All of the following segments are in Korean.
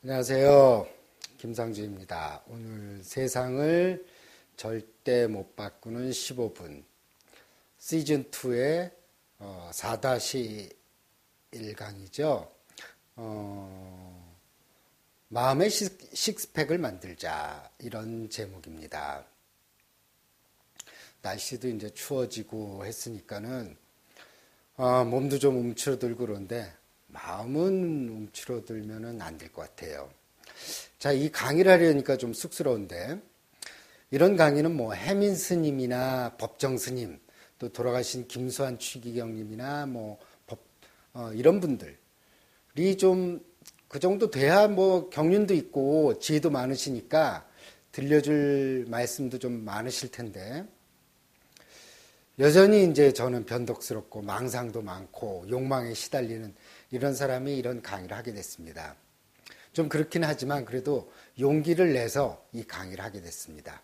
안녕하세요. 김상주입니다. 오늘 세상을 절대 못 바꾸는 15분 시즌2의 4-1강이죠. 마음의 식스팩을 만들자, 이런 제목입니다. 날씨도 이제 추워지고 했으니까는 몸도 좀 움츠러들고 그런데 마음은 움츠러들면은 안 될 것 같아요. 자, 이 강의를 하려니까 좀 쑥스러운데, 이런 강의는 뭐 해민 스님이나 법정 스님, 또 돌아가신 김수환 추기경님이나 이런 분들이 좀 그 정도 돼야 뭐 경륜도 있고 지혜도 많으시니까 들려줄 말씀도 좀 많으실 텐데, 여전히 이제 저는 변덕스럽고 망상도 많고 욕망에 시달리는 이런 사람이 이런 강의를 하게 됐습니다. 좀 그렇긴 하지만 그래도 용기를 내서 이 강의를 하게 됐습니다.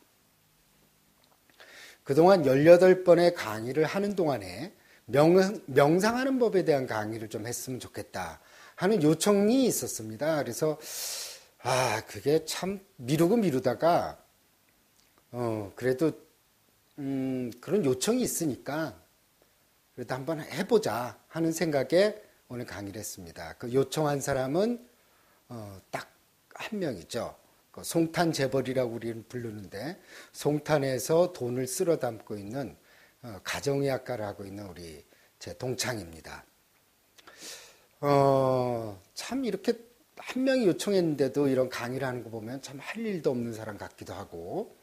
그동안 18번의 강의를 하는 동안에 명상하는 법에 대한 강의를 좀 했으면 좋겠다 하는 요청이 있었습니다. 그래서 그게 참 미루다가 그래도 그런 요청이 있으니까 그래도 한번 해보자 하는 생각에 오늘 강의를 했습니다. 그 요청한 사람은 딱 한 명이죠. 그 송탄 재벌이라고 우리는 부르는데, 송탄에서 돈을 쓸어 담고 있는 가정의학과를 하고 있는 우리 제 동창입니다. 참 이렇게 한 명이 요청했는데도 이런 강의를 하는 거 보면 참 할 일도 없는 사람 같기도 하고,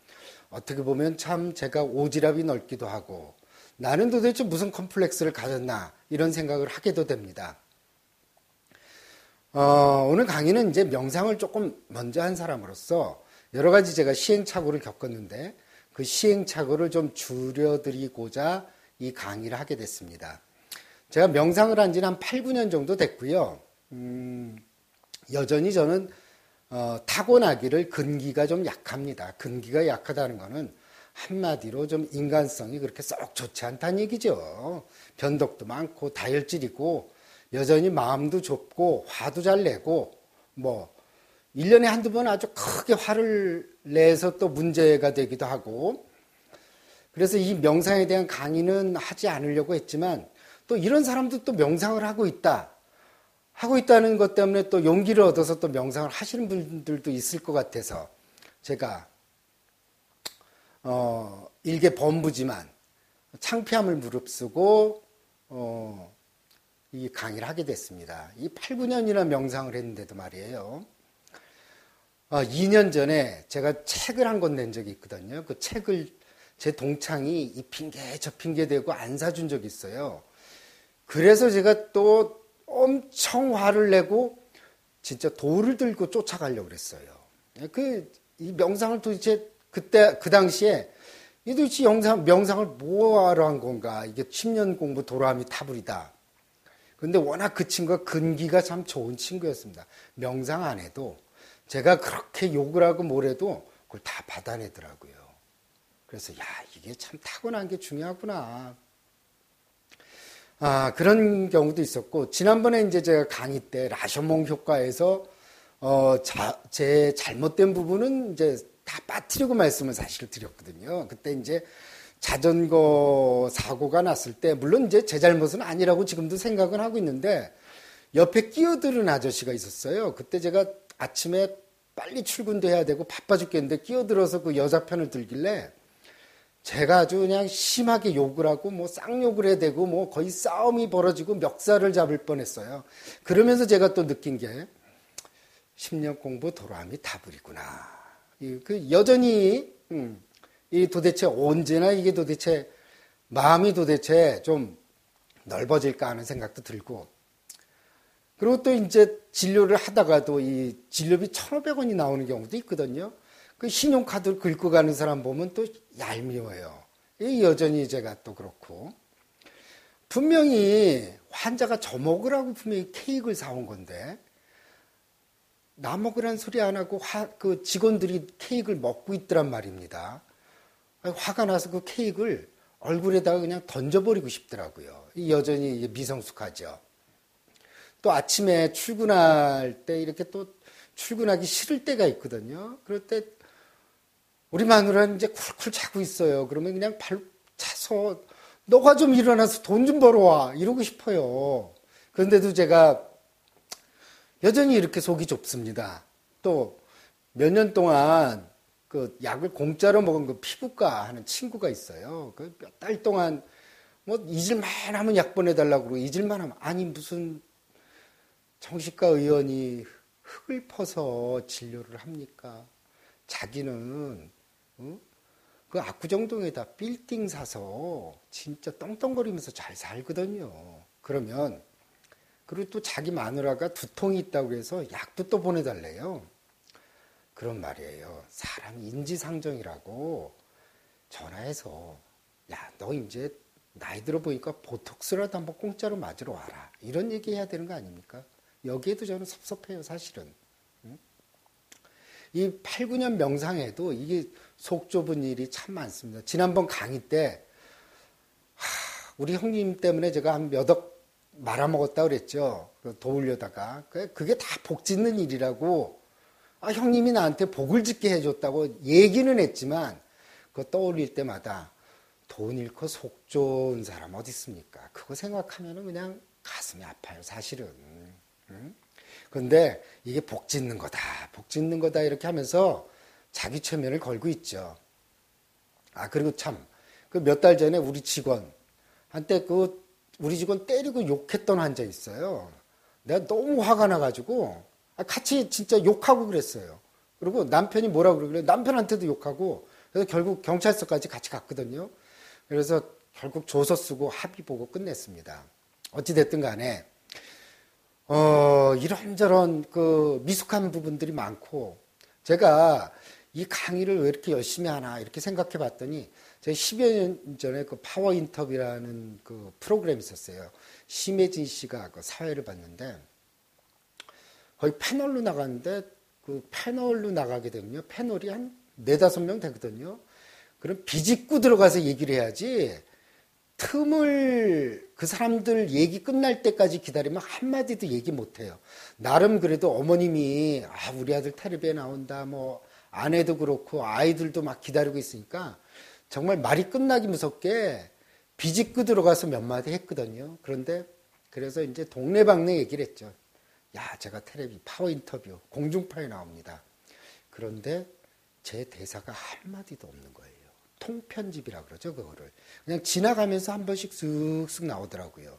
어떻게 보면 참 제가 오지랖이 넓기도 하고, 나는 도대체 무슨 컴플렉스를 가졌나 이런 생각을 하게도 됩니다. 오늘 강의는 이제 명상을 조금 먼저 한 사람으로서 여러 가지 제가 시행착오를 겪었는데, 그 시행착오를 좀 줄여드리고자 이 강의를 하게 됐습니다. 제가 명상을 한 지는 한 8, 9년 정도 됐고요. 여전히 저는 타고나기를 근기가 좀 약합니다. 근기가 약하다는 거는 한마디로 좀 인간성이 그렇게 썩 좋지 않다는 얘기죠. 변덕도 많고 다혈질이고 여전히 마음도 좁고 화도 잘 내고 1년에 한두 번 아주 크게 화를 내서 또 문제가 되기도 하고, 그래서 이 명상에 대한 강의는 하지 않으려고 했지만 또 이런 사람도 또 명상을 하고 있다는 것 때문에 또 용기를 얻어서 또 명상을 하시는 분들도 있을 것 같아서 제가 일개 범부지만 창피함을 무릅쓰고 이 강의를 하게 됐습니다. 이 8, 9년이나 명상을 했는데도 말이에요. 2년 전에 제가 책을 한 권 낸 적이 있거든요. 그 책을 제 동창이 이 핑계 저 핑계 대고 안 사준 적이 있어요. 그래서 제가 또 엄청 화를 내고 진짜 돌을 들고 쫓아가려고 그랬어요. 이 명상을 도대체 그 당시에 이 도대체 명상을 뭐하러 한 건가? 이게 10년 공부 도라미 타불이다. 근데 워낙 그 친구가 근기가 참 좋은 친구였습니다. 명상 안 해도 제가 그렇게 욕을 하고 뭐래도 그걸 다 받아내더라고요. 그래서 이게 참 타고난 게 중요하구나. 그런 경우도 있었고, 지난번에 이제 제가 강의 때 라셔몽 효과에서 제 잘못된 부분은 이제 다 빠뜨리고 말씀을 사실 드렸거든요. 그때 이제 자전거 사고가 났을 때, 물론 이제 제 잘못은 아니라고 지금도 생각은 하고 있는데, 옆에 끼어드는 아저씨가 있었어요. 그때 제가 아침에 빨리 출근도 해야 되고 바빠 죽겠는데 끼어들어서 그 여자 편을 들길래 제가 아주 그냥 심하게 욕을 하고 쌍욕을 해야 되고 거의 싸움이 벌어지고 멱살을 잡을 뻔했어요. 그러면서 제가 또 느낀 게 10년 공부 도라미 타불이구나. 여전히 이 도대체 언제나 이게 도대체 마음이 도대체 좀 넓어질까 하는 생각도 들고, 그리고 또 이제 진료를 하다가도 이 진료비 1,500원이 나오는 경우도 있거든요. 그 신용카드를 긁고 가는 사람 보면 또 얄미워요. 여전히 제가 또 그렇고, 분명히 환자가 저 먹으라고 분명히 케이크를 사온 건데 나 먹으란 소리 안 하고 그 직원들이 케이크를 먹고 있더란 말입니다. 화가 나서 그 케이크를 얼굴에다가 그냥 던져버리고 싶더라고요. 여전히 미성숙하죠. 또 아침에 출근할 때 이렇게 또 출근하기 싫을 때가 있거든요. 그럴 때 우리 마누라는 이제 쿨쿨 자고 있어요. 그러면 그냥 발 차서 너가 좀 일어나서 돈 좀 벌어와 이러고 싶어요. 그런데도 제가 여전히 이렇게 속이 좁습니다. 또 몇 년 동안 그 약을 공짜로 먹은 그 피부과 하는 친구가 있어요. 그 몇 달 동안 뭐 잊을만 하면 약 보내달라고 그러고 잊을만 하면 아니 무슨 정신과 의원이 흙을 퍼서 진료를 합니까? 자기는 그 압구정동에다 빌딩 사서 진짜 떵떵거리면서 잘 살거든요. 그러면 그리고 또 자기 마누라가 두통이 있다고 해서 약도 또 보내달래요. 그런 말이에요. 사람 인지상정이라고 전화해서 야, 너 이제 나이 들어 보니까 보톡스라도 한번 공짜로 맞으러 와라. 이런 얘기 해야 되는 거 아닙니까? 여기에도 저는 섭섭해요, 사실은. 이 8, 9년 명상에도 이게 속 좁은 일이 참 많습니다. 지난번 강의 때 우리 형님 때문에 제가 한 몇 억 말아먹었다 그랬죠. 도우려다가. 그게 다 복 짓는 일이라고 형님이 나한테 복을 짓게 해줬다고 얘기는 했지만 그거 떠올릴 때마다 돈 잃고 속 좋은 사람 어디 있습니까? 그거 생각하면 그냥 가슴이 아파요, 사실은. 그런데 이게 복 짓는 거다 이렇게 하면서 자기 최면을 걸고 있죠. 그리고 참, 그 몇 달 전에 우리 직원, 한때 우리 직원 때리고 욕했던 환자 있어요. 내가 너무 화가 나가지고 같이 진짜 욕하고 그랬어요. 그리고 남편이 뭐라고 그러길래 남편한테도 욕하고 그래서 결국 경찰서까지 같이 갔거든요. 그래서 결국 조서 쓰고 합의 보고 끝냈습니다. 어찌됐든 간에 이런저런 그 미숙한 부분들이 많고 제가 이 강의를 왜 이렇게 열심히 하나 이렇게 생각해 봤더니 제가 10여 년 전에 그 파워 인터뷰라는 그 프로그램이 있었어요. 심혜진 씨가 그 사회를 봤는데 거의 패널로 나갔는데 그 패널로 나가게 되면요. 패널이 한 4, 5명 되거든요. 그럼 비집고 들어가서 얘기를 해야지 틈을 그 사람들 얘기 끝날 때까지 기다리면 한마디도 얘기 못해요. 나름 그래도 어머님이 우리 아들 텔레비에 나온다 뭐 아내도 그렇고 아이들도 막 기다리고 있으니까 정말 말이 끝나기 무섭게 비집고 들어가서 몇 마디 했거든요. 그런데 그래서 이제 동네방네 얘기를 했죠. 야, 제가 텔레비 파워 인터뷰 공중파에 나옵니다. 그런데 제 대사가 한마디도 없는 거예요. 통편집이라 그러죠, 그거를. 그냥 지나가면서 한 번씩 쓱쓱 나오더라고요.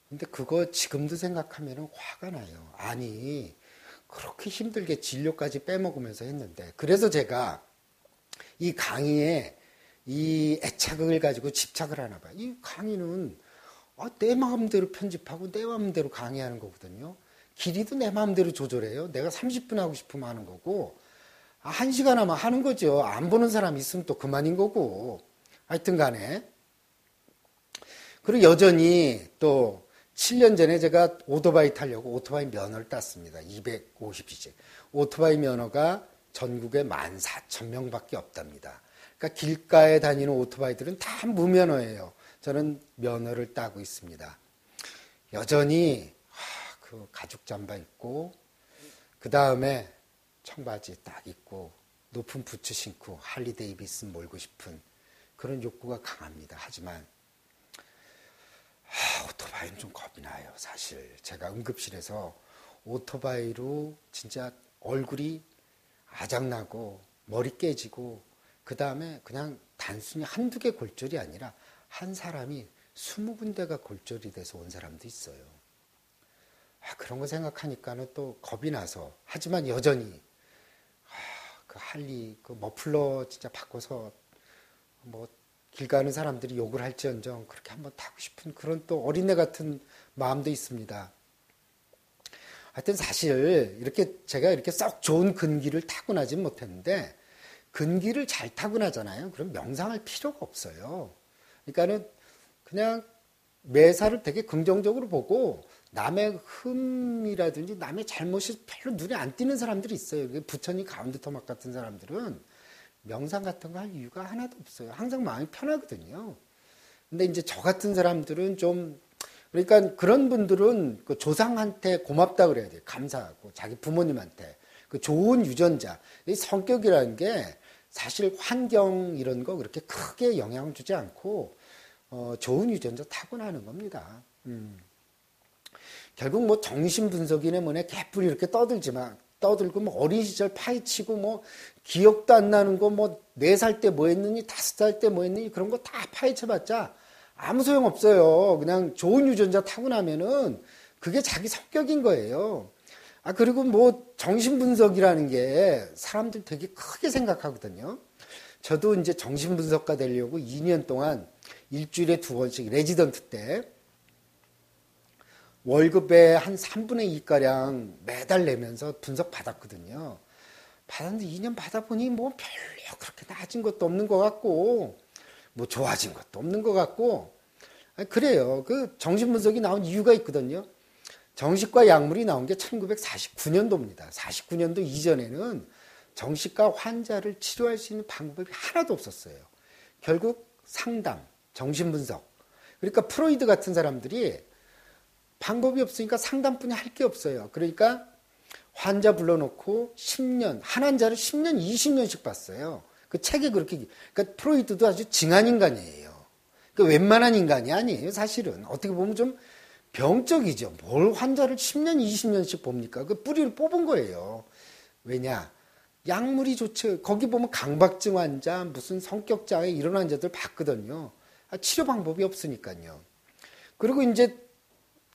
근데 그거 지금도 생각하면 화가 나요. 아니, 그렇게 힘들게 진료까지 빼먹으면서 했는데. 그래서 제가 이 강의에 이 애착을 가지고 집착을 하나 봐요. 이 강의는 내 마음대로 편집하고 내 마음대로 강의하는 거거든요. 길이도 내 마음대로 조절해요. 내가 30분 하고 싶으면 하는 거고 1시간 하면 하는 거죠. 안 보는 사람 있으면 또 그만인 거고. 하여튼 간에. 그리고 여전히 또 7년 전에 제가 오토바이 타려고 오토바이 면허를 땄습니다. 250cc. 오토바이 면허가 전국에 14,000명밖에 없답니다. 그러니까 길가에 다니는 오토바이들은 다 무면허예요. 저는 면허를 따고 있습니다. 여전히 그 가죽 잠바 입고 그 다음에 청바지 딱 입고 높은 부츠 신고 할리 데이비슨 몰고 싶은 그런 욕구가 강합니다. 하지만 오토바이는 좀 겁이 나요. 사실 제가 응급실에서 오토바이로 진짜 얼굴이 아작나고 머리 깨지고 그 다음에 그냥 단순히 한두 개 골절이 아니라 한 사람이 20군데가 골절이 돼서 온 사람도 있어요. 그런 거 생각하니까는 또 겁이 나서 하지만 여전히 그 할리 그 머플러 진짜 바꿔서 뭐 길 가는 사람들이 욕을 할지언정 그렇게 한번 타고 싶은 그런 또 어린애 같은 마음도 있습니다. 하여튼 사실 이렇게 제가 이렇게 썩 좋은 근기를 타고나진 못했는데 근기를 잘 타고나잖아요. 그럼 명상할 필요가 없어요. 그러니까는 그냥 매사를 되게 긍정적으로 보고 남의 흠이라든지 남의 잘못이 별로 눈에 안 띄는 사람들이 있어요. 부처님 가운데 토막 같은 사람들은 명상 같은 거 할 이유가 하나도 없어요. 항상 마음이 편하거든요. 근데 이제 저 같은 사람들은 좀 그러니까 그런 분들은 그 조상한테 고맙다 그래야 돼요. 감사하고 자기 부모님한테 그 좋은 유전자, 이 성격이라는 게 사실 환경 이런 거 그렇게 크게 영향을 주지 않고 좋은 유전자 타고나는 겁니다. 결국 뭐 정신분석이네 뭐네 개뿔이 이렇게 떠들고 뭐 어린 시절 파헤치고 뭐 기억도 안 나는 거 뭐 4살 때 뭐 했느니 5살 때 뭐 했느니 그런 거 다 파헤쳐봤자 아무 소용 없어요. 그냥 좋은 유전자 타고나면은 그게 자기 성격인 거예요. 그리고 뭐 정신분석이라는 게 사람들 되게 크게 생각하거든요. 저도 이제 정신분석가 되려고 2년 동안 일주일에 2번씩 레지던트 때 월급의 한 3분의 2가량 매달 내면서 분석 받았거든요. 받았는데 2년 받아보니 뭐 별로 그렇게 나아진 것도 없는 것 같고 뭐 좋아진 것도 없는 것 같고 그래요. 그 정신분석이 나온 이유가 있거든요. 정신과 약물이 나온 게 1949년도입니다. 49년도 이전에는 정신과 환자를 치료할 수 있는 방법이 하나도 없었어요. 결국 상담, 정신분석. 그러니까 프로이드 같은 사람들이 방법이 없으니까 상담뿐이 할 게 없어요. 그러니까 환자 불러놓고 10년, 한 환자를 10년, 20년씩 봤어요. 그 책에 그렇게, 그러니까 프로이드도 아주 징한 인간이에요. 그 웬만한 인간이 아니에요, 사실은. 어떻게 보면 좀 병적이죠. 뭘 환자를 10년, 20년씩 봅니까? 그 뿌리를 뽑은 거예요. 왜냐? 약물이 좋죠. 거기 보면 강박증 환자, 무슨 성격장애 이런 환자들 봤거든요. 치료 방법이 없으니까요. 그리고 이제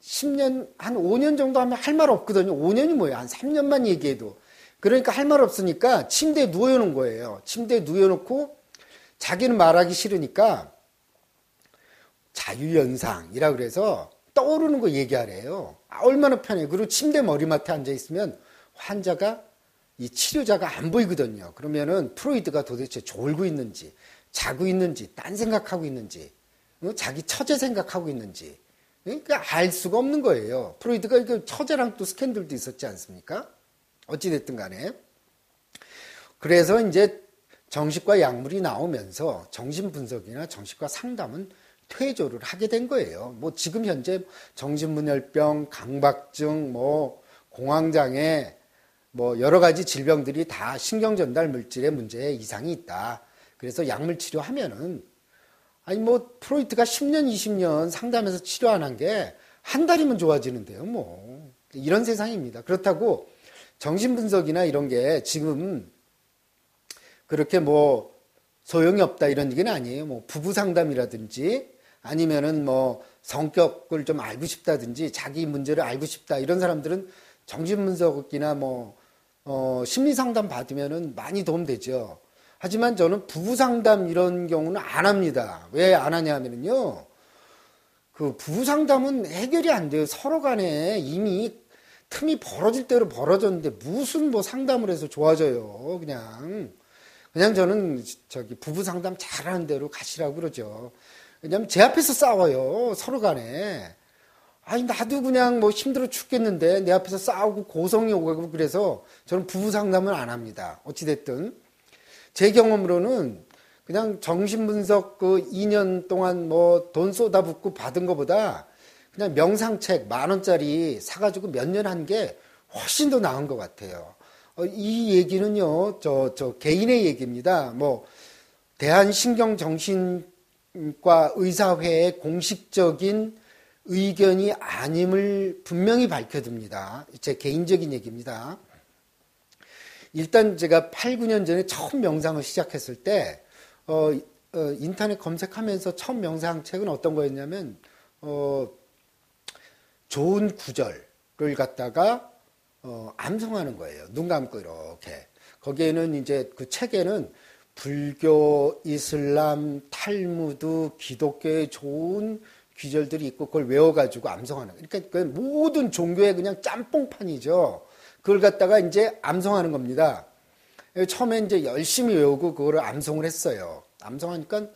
10년, 한 5년 정도 하면 할 말 없거든요. 5년이 뭐예요? 한 3년만 얘기해도. 그러니까 할 말 없으니까 침대에 누워놓은 거예요. 침대에 누워놓고 자기는 말하기 싫으니까 자유연상이라 그래서 떠오르는 거 얘기하래요. 얼마나 편해요. 그리고 침대 머리맡에 앉아있으면 환자가 이 치료자가 안 보이거든요. 그러면은 프로이드가 도대체 졸고 있는지, 자고 있는지, 딴 생각하고 있는지, 자기 처제 생각하고 있는지, 그러니까 알 수가 없는 거예요. 프로이드가 처제랑 또 스캔들도 있었지 않습니까? 어찌됐든 간에. 그래서 이제 정신과 약물이 나오면서 정신분석이나 정신과 상담은 퇴조를 하게 된 거예요. 뭐 지금 현재 정신분열병, 강박증, 뭐 공황장애, 뭐 여러 가지 질병들이 다 신경전달 물질의 문제에 이상이 있다. 그래서 약물 치료하면은 아니 뭐 프로이트가 10년, 20년 상담해서 치료 안 한 게 한 달이면 좋아지는데요. 뭐 이런 세상입니다. 그렇다고 정신분석이나 이런 게 지금 그렇게 뭐 소용이 없다 이런 얘기는 아니에요. 뭐 부부 상담이라든지 아니면은 뭐 성격을 좀 알고 싶다든지 자기 문제를 알고 싶다 이런 사람들은 정신분석이나 뭐 심리 상담 받으면은 많이 도움되죠. 하지만 저는 부부 상담 이런 경우는 안 합니다. 왜 안 하냐 하면요. 그 부부 상담은 해결이 안 돼요. 서로 간에 이미 틈이 벌어질 대로 벌어졌는데 무슨 뭐 상담을 해서 좋아져요. 그냥 저는 저기 부부 상담 잘하는 대로 가시라고 그러죠. 왜냐면 제 앞에서 싸워요. 서로 간에. 아니 나도 그냥 뭐 힘들어 죽겠는데 내 앞에서 싸우고 고성이 오고 그래서 저는 부부 상담은 안 합니다. 어찌됐든 제 경험으로는 그냥 정신분석 그 2년 동안 뭐 돈 쏟아붓고 받은 것보다 그냥 명상책 10,000원짜리 사가지고 몇 년 한 게 훨씬 더 나은 것 같아요. 이 얘기는요, 저 개인의 얘기입니다. 뭐 대한신경정신과 의사회의 공식적인 의견이 아님을 분명히 밝혀둡니다. 제 개인적인 얘기입니다. 일단 제가 8, 9년 전에 처음 명상을 시작했을 때 인터넷 검색하면서 처음 명상책은 어떤 거였냐면 좋은 구절을 갖다가 암송하는 거예요. 눈 감고 이렇게. 거기에는 이제 그 책에는 불교, 이슬람, 탈무드, 기독교의 좋은 귀절들이 있고 그걸 외워가지고 암송하는 거예요. 그러니까 그 모든 종교의 그냥 짬뽕판이죠. 그걸 갖다가 이제 암송하는 겁니다. 처음에 이제 열심히 외우고 그거를 암송을 했어요. 암송하니까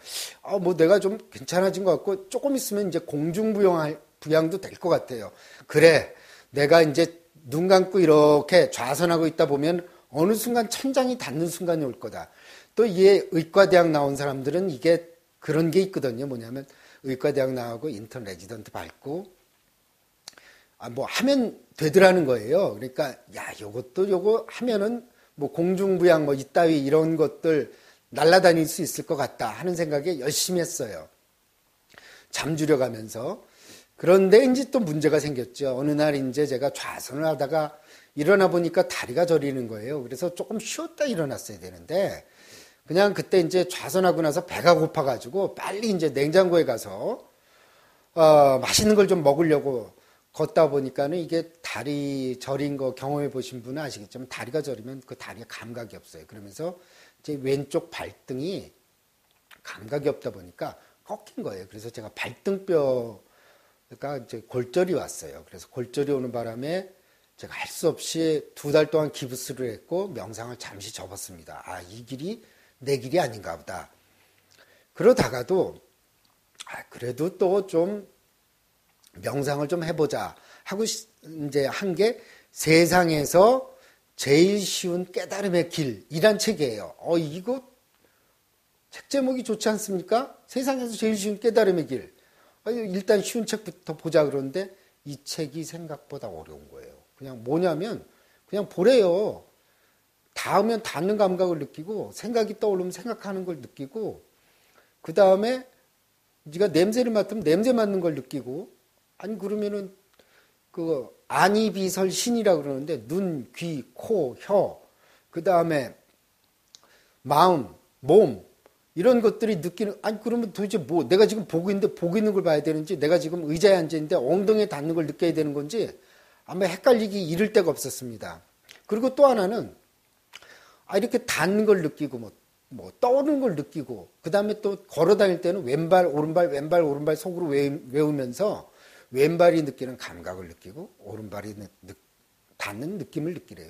뭐 내가 좀 괜찮아진 것 같고 조금 있으면 이제 공중부양도 될 것 같아요. 그래, 내가 이제 눈 감고 이렇게 좌선하고 있다 보면 어느 순간 천장이 닿는 순간이 올 거다. 또 이게 의과대학 나온 사람들은 이게 그런 게 있거든요. 뭐냐면 의과대학 나오고 인턴 레지던트 밟고 뭐 하면 되더라는 거예요. 그러니까 야, 요거 하면은 뭐 공중부양 뭐 이따위 이런 것들 날아다닐 수 있을 것 같다 하는 생각에 열심히 했어요. 잠주려 가면서. 그런데 이제 또 문제가 생겼죠. 어느 날 이제 제가 좌선을 하다가 일어나 보니까 다리가 저리는 거예요. 그래서 조금 쉬었다 일어났어야 되는데 그냥 그때 이제 좌선하고 나서 배가 고파가지고 빨리 이제 냉장고에 가서 맛있는 걸 좀 먹으려고 걷다 보니까는 이게 다리 저린 거 경험해 보신 분은 아시겠지만 다리가 저리면 그 다리에 감각이 없어요. 그러면서 제 왼쪽 발등이 감각이 없다 보니까 꺾인 거예요. 그래서 제가 발등뼈가 이제 골절이 왔어요. 그래서 골절이 오는 바람에 제가 할 수 없이 2달 동안 기부스를 했고 명상을 잠시 접었습니다. 아, 이 길이 내 길이 아닌가 보다. 그러다가도 그래도 또 좀 명상을 좀 해보자 하고 이제 한 게 세상에서 제일 쉬운 깨달음의 길이란 책이에요. 이거 책 제목이 좋지 않습니까? 세상에서 제일 쉬운 깨달음의 길. 일단 쉬운 책부터 보자 그러는데 이 책이 생각보다 어려운 거예요. 그냥 뭐냐면 그냥 보래요. 닿으면 닿는 감각을 느끼고 생각이 떠오르면 생각하는 걸 느끼고 그 다음에 네가 냄새를 맡으면 냄새 맡는 걸 느끼고 아니 그러면은 그 안이비설신이라 그러는데 눈, 귀, 코, 혀 그 다음에 마음, 몸 이런 것들이 느끼는 아니 그러면 도대체 뭐 내가 지금 보고 있는 걸 봐야 되는지 내가 지금 의자에 앉아 있는데 엉덩이에 닿는 걸 느껴야 되는 건지 아마 헷갈리기 이를 데가 없었습니다. 그리고 또 하나는 이렇게 닿는 걸 느끼고 뭐 떠오르는 걸 느끼고 그 다음에 또 걸어 다닐 때는 왼발 오른발 속으로 외우면서 왼발이 느끼는 감각을 느끼고 오른발이 닿는 느낌을 느끼래요.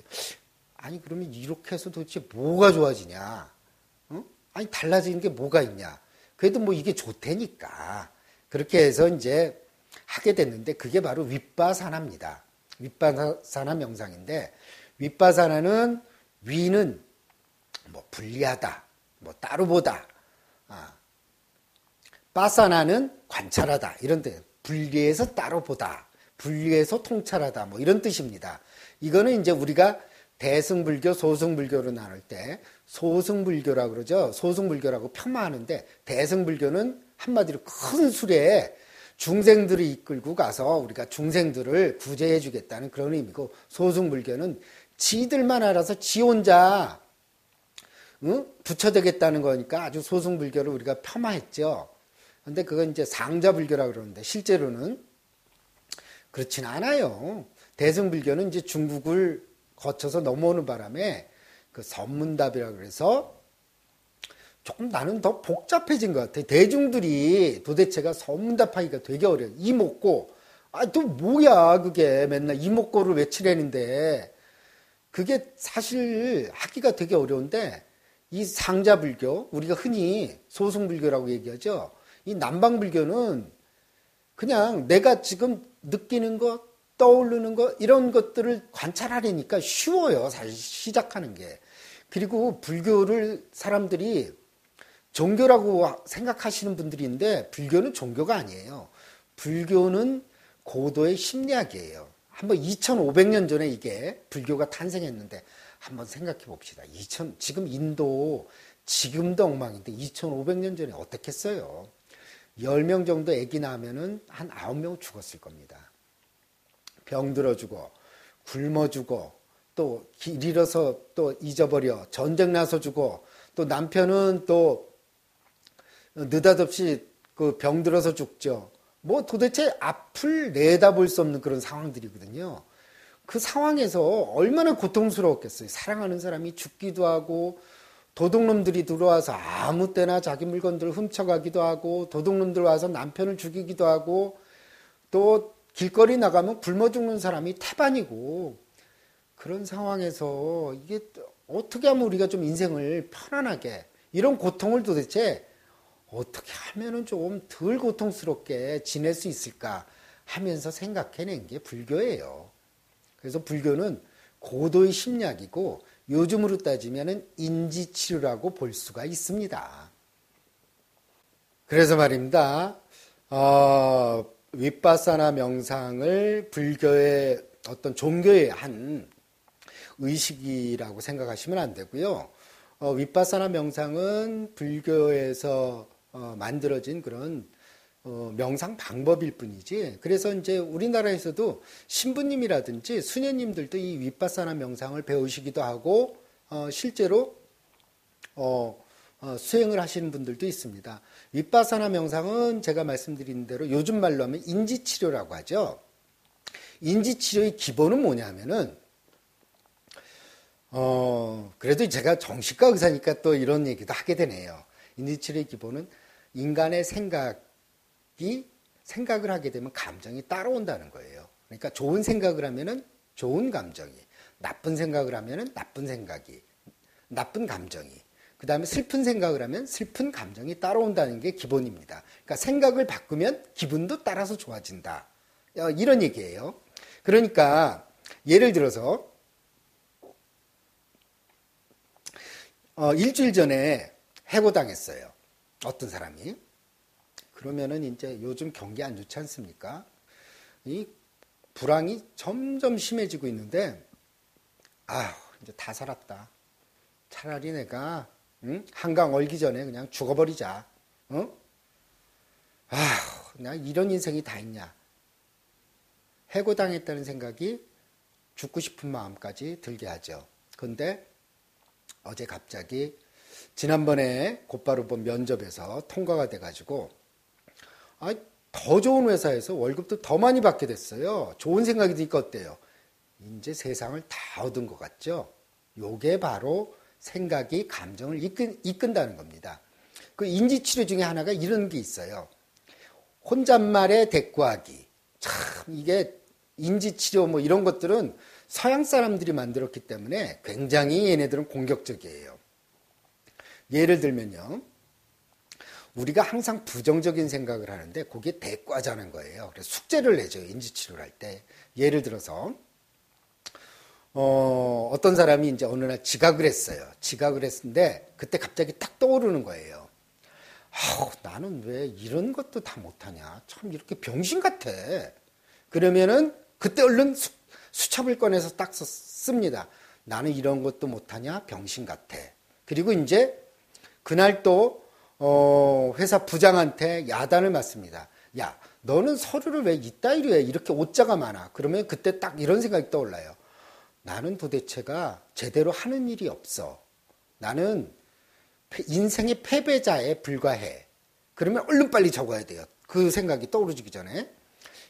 아니 그러면 이렇게 해서 도대체 뭐가 좋아지냐? 아니 달라지는 게 뭐가 있냐? 그래도 뭐 이게 좋다니까 그렇게 해서 이제 하게 됐는데 그게 바로 윗바사나입니다. 윗바사나 명상인데 윗바사나는 위는 뭐 분리하다, 뭐 따로 보다, 바사나는 관찰하다 이런 뜻. 분리해서 따로 보다, 분리해서 통찰하다 뭐 이런 뜻입니다. 이거는 이제 우리가 대승불교, 소승불교로 나눌 때 소승불교라고 그러죠. 소승불교라고 폄하하는데 대승불교는 한마디로 큰 수레에 중생들을 이끌고 가서 우리가 중생들을 구제해 주겠다는 그런 의미고 소승불교는 지들만 알아서 지 혼자 부처되겠다는 거니까 아주 소승불교를 우리가 폄하했죠. 근데 그건 이제 상자불교라고 그러는데 실제로는 그렇진 않아요. 대승불교는 이제 중국을 거쳐서 넘어오는 바람에 그 선문답이라고 그래서 조금 나는 더 복잡해진 것 같아. 대중들이 도대체가 선문답하기가 되게 어려워. 이목고. 또 뭐야 그게 맨날 이목고를 외치려는데 그게 사실 하기가 되게 어려운데 이 상자불교 우리가 흔히 소승불교라고 얘기하죠. 이 남방불교는 그냥 내가 지금 느끼는 것 떠오르는 것 이런 것들을 관찰하려니까 쉬워요. 사실 시작하는 게. 그리고 불교를 사람들이 종교라고 생각하시는 분들이 있는데 불교는 종교가 아니에요. 불교는 고도의 심리학이에요. 한번 2500년 전에 이게 불교가 탄생했는데 한번 생각해 봅시다. 지금 인도 지금도 엉망인데 2500년 전에 어떻게 했어요? 10명 정도 애기 낳으면은 한 9명 죽었을 겁니다. 병들어 죽어, 굶어 죽어, 또 길 잃어서 또 잊어버려, 전쟁 나서 죽어, 또 남편은 또 느닷없이 그 병들어서 죽죠. 뭐 도대체 앞을 내다볼 수 없는 그런 상황들이거든요. 그 상황에서 얼마나 고통스러웠겠어요. 사랑하는 사람이 죽기도 하고 도둑놈들이 들어와서 아무 때나 자기 물건들을 훔쳐가기도 하고 도둑놈들 와서 남편을 죽이기도 하고 또 길거리 나가면 굶어 죽는 사람이 태반이고 그런 상황에서 이게 어떻게 하면 우리가 좀 인생을 편안하게 이런 고통을 도대체 어떻게 하면은 좀 덜 고통스럽게 지낼 수 있을까 하면서 생각해낸 게 불교예요. 그래서 불교는 고도의 심리학이고 요즘으로 따지면은 인지치료라고 볼 수가 있습니다. 그래서 말입니다. 윗바사나 명상을 불교의 어떤 종교의 한 의식이라고 생각하시면 안 되고요. 윗바사나 명상은 불교에서 만들어진 그런 명상 방법일 뿐이지. 그래서 이제 우리나라에서도 신부님이라든지 수녀님들도 이 윗바사나 명상을 배우시기도 하고 실제로 수행을 하시는 분들도 있습니다. 윗바사나 명상은 제가 말씀드린 대로 요즘 말로 하면 인지치료라고 하죠. 인지치료의 기본은 뭐냐면은 그래도 제가 정신과 의사니까 또 이런 얘기도 하게 되네요. 인지치료의 기본은 인간의 생각을 하게 되면 감정이 따라온다는 거예요. 그러니까 좋은 생각을 하면은 좋은 감정이, 나쁜 생각을 하면은 나쁜 감정이, 그 다음에 슬픈 생각을 하면 슬픈 감정이 따라온다는 게 기본입니다. 그러니까 생각을 바꾸면 기분도 따라서 좋아진다. 이런 얘기예요. 그러니까 예를 들어서 일주일 전에 해고당했어요. 어떤 사람이. 그러면은 이제 요즘 경기 안 좋지 않습니까? 이 불황이 점점 심해지고 있는데, 이제 다 살았다. 차라리 내가 한강 얼기 전에 그냥 죽어버리자. 나 이런 인생이 다 있냐. 해고당했다는 생각이 죽고 싶은 마음까지 들게 하죠. 근데 어제 갑자기 지난번에 곧바로 본 면접에서 통과가 돼가지고 더 좋은 회사에서 월급도 더 많이 받게 됐어요. 좋은 생각이 드니까 어때요? 이제 세상을 다 얻은 것 같죠? 요게 바로 생각이 감정을 이끈다는 겁니다. 그 인지치료 중에 하나가 이런 게 있어요. 혼잣말에 대꾸하기. 참 이게 인지치료 뭐 이런 것들은 서양 사람들이 만들었기 때문에 굉장히 얘네들은 공격적이에요. 예를 들면요. 우리가 항상 부정적인 생각을 하는데 그게 대꾸하자는 거예요. 그래서 숙제를 내줘요. 인지치료를 할 때. 예를 들어서 어떤 사람이 이제 어느 날 지각을 했어요. 지각을 했는데 그때 갑자기 딱 떠오르는 거예요. 나는 왜 이런 것도 다 못하냐. 참 이렇게 병신 같아. 그러면은 그때 얼른 수첩을 꺼내서 딱 씁니다. 나는 이런 것도 못하냐? 병신 같아. 그리고 이제 그날 또 회사 부장한테 야단을 맞습니다. 야, 너는 서류를 왜 이따위로 해? 이렇게 오자가 많아. 그러면 그때 딱 이런 생각이 떠올라요. 나는 도대체가 제대로 하는 일이 없어. 나는 인생의 패배자에 불과해. 그러면 얼른 빨리 적어야 돼요. 그 생각이 떠오르기 전에.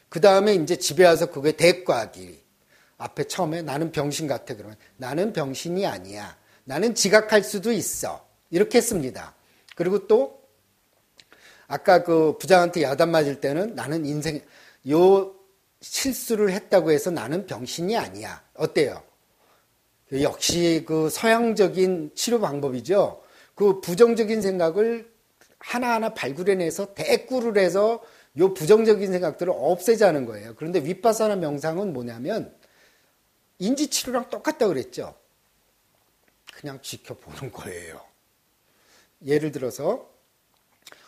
그 다음에 이제 집에 와서 그게 대꾸하기. 앞에 처음에 나는 병신 같아. 그러면 나는 병신이 아니야. 나는 지각할 수도 있어. 이렇게 씁니다. 그리고 또 아까 그 부장한테 야단 맞을 때는 나는 요 실수를 했다고 해서 나는 병신이 아니야. 어때요? 역시 그 서양적인 치료 방법이죠. 그 부정적인 생각을 하나하나 발굴해내서 대꾸를 해서 요 부정적인 생각들을 없애자는 거예요. 그런데 윗바사나 명상은 뭐냐면 인지치료랑 똑같다고 그랬죠. 그냥 지켜보는 거예요. 예를 들어서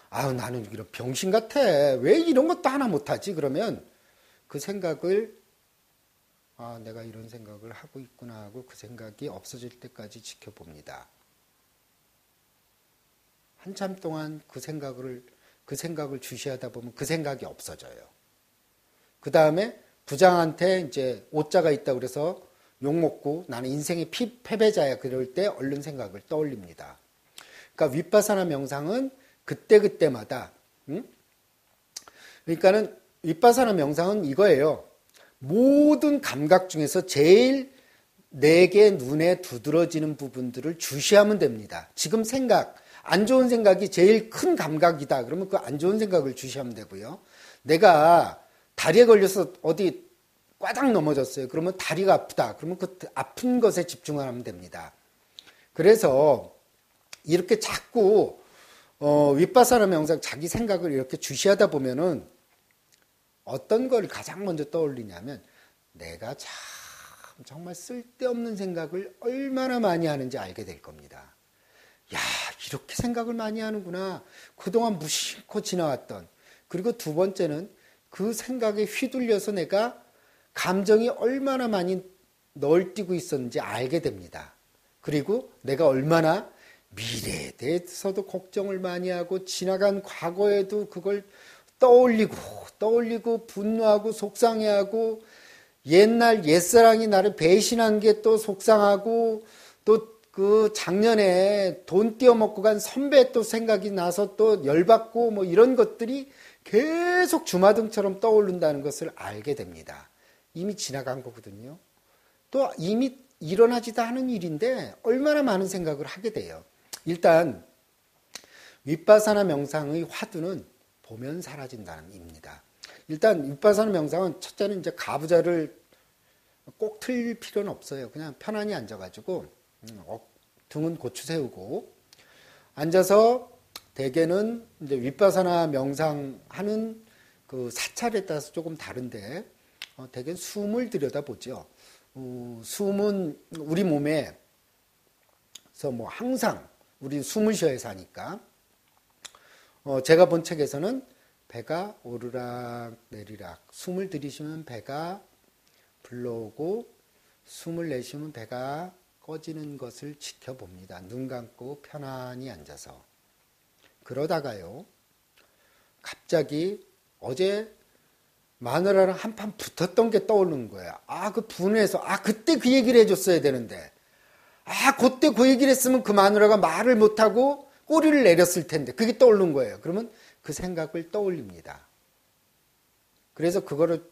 나는 이런 병신 같아. 왜 이런 것도 하나 못하지? 그러면 그 생각을 내가 이런 생각을 하고 있구나 하고 그 생각이 없어질 때까지 지켜봅니다. 한참 동안 그 생각을 주시하다 보면 그 생각이 없어져요. 그 다음에 부장한테 이제 오자가 있다 그래서 욕먹고 나는 인생의 패배자야. 그럴 때 얼른 생각을 떠올립니다. 그러니까 윗바사나 명상은 그때그때마다 그러니까는 윗바사나 명상은 이거예요. 모든 감각 중에서 제일 내게 눈에 두드러지는 부분들을 주시하면 됩니다. 지금 안 좋은 생각이 제일 큰 감각이다. 그러면 그 안 좋은 생각을 주시하면 되고요. 내가 다리에 걸려서 어디 꽈당 넘어졌어요. 그러면 다리가 아프다. 그러면 그 아픈 것에 집중하면 됩니다. 그래서 이렇게 자꾸 윗바사나 명상 자기 생각을 이렇게 주시하다 보면은 어떤 걸 가장 먼저 떠올리냐면 내가 참 정말 쓸데없는 생각을 얼마나 많이 하는지 알게 될 겁니다. 야, 이렇게 생각을 많이 하는구나. 그동안 무심코 지나왔던. 그리고 두 번째는 그 생각에 휘둘려서 내가 감정이 얼마나 많이 널뛰고 있었는지 알게 됩니다. 그리고 내가 얼마나 미래에 대해서도 걱정을 많이 하고 지나간 과거에도 그걸 떠올리고 분노하고 속상해하고 옛날 옛사랑이 나를 배신한 게 또 속상하고 또 그 작년에 돈 띄어먹고 간 선배 또 생각이 나서 또 열받고 뭐 이런 것들이 계속 주마등처럼 떠오른다는 것을 알게 됩니다. 이미 지나간 거거든요. 또 이미 일어나지도 않은 일인데 얼마나 많은 생각을 하게 돼요. 일단 윗바사나 명상의 화두는 보면 사라진다는 입니다. 일단 윗바사나 명상은 첫째는 이제 가부좌를 꼭 틀 필요는 없어요. 그냥 편안히 앉아가지고 등은 고추 세우고 앉아서 대개는 이제 윗바사나 명상하는 그 사찰에 따라서 조금 다른데 대개 숨을 들여다보죠. 숨은 우리 몸에서 뭐 항상 우리 숨을 쉬어야 사니까 제가 본 책에서는 배가 오르락 내리락 숨을 들이쉬면 배가 불러오고 숨을 내쉬면 배가 꺼지는 것을 지켜봅니다. 눈 감고 편안히 앉아서. 그러다가요, 갑자기 어제 마누라랑 한판 붙었던 게 떠오르는 거예요. 그 분해서, 그때 그 얘기를 해줬어야 되는데, 그때 그 얘기를 했으면 그 마누라가 말을 못하고 꼬리를 내렸을 텐데, 그게 떠오르는 거예요. 그러면 그 생각을 떠올립니다. 그래서 그거를